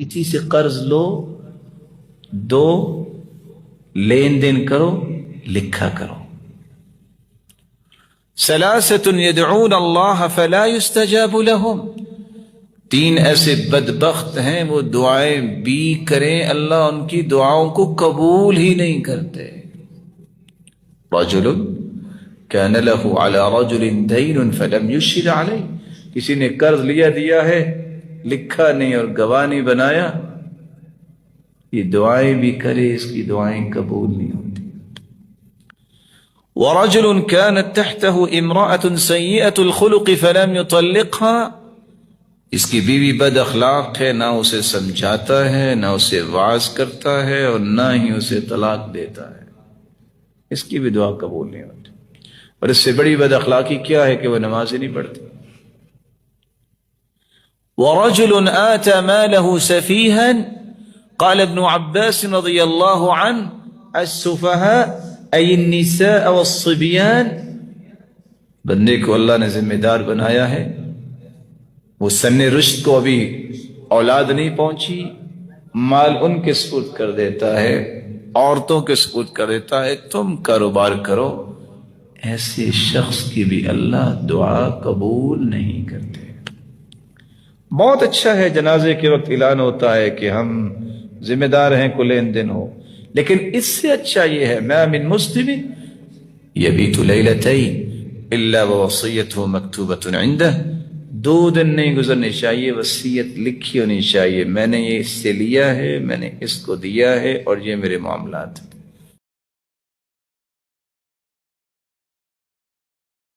کسی سے قرض لو، دو، لین دین کرو، لکھا کرو۔ ثلاثۃ يدعون اللہ فلا يستجاب لهم، تین ایسے بدبخت ہیں وہ دعائیں بھی کریں اللہ ان کی دعاؤں کو قبول ہی نہیں کرتے۔ رجل كان له على رجل دين فلم يشهد عليه، کسی نے قرض دیا ہے، لکھا نہیں اور گواہ نہیں بنایا، یہ دعائیں بھی کرے اس کی دعائیں قبول نہیں ہوتی۔ ورجل كانت تحته امرأة سيئة الخلق فلم يطلقها، اس کی بیوی بد اخلاق ہے، نہ اسے سمجھاتا ہے، نہ اسے واعظ کرتا ہے اور نہ ہی اسے طلاق دیتا ہے، اس کی بھی دعا قبول نہیں ہوتی۔ اور اس سے بڑی بد اخلاقی کیا ہے کہ وہ نماز ہی نہیں پڑھتی۔ ورجل آتى ماله سفيها، قال ابن عباس رضی اللہ عنہ السفهاء ای النساء والصبیان، بندے کو اللہ نے ذمہ دار بنایا ہے، وہ سن رشد کو ابھی اولاد نہیں پہنچی، مال ان کے سپرد کر دیتا ہے، عورتوں کے سپرد کر دیتا ہے، تم کاروبار کرو، ایسے شخص کی بھی اللہ دعا قبول نہیں کرتے۔ بہت اچھا ہے جنازے کے وقت اعلان ہوتا ہے کہ ہم ذمہ دار ہیں، کو لین دین ہو، لیکن اس سے اچھا یہ ہے ما من مسلم یبیت لیلتین الا ووصیته مکتوبۃ عنده، 2 دن نہیں گزرنے چاہیے وصیت لکھی ہونی چاہیے، میں نے یہ اس سے لیا ہے، میں نے اس کو دیا ہے اور یہ میرے معاملات ہیں۔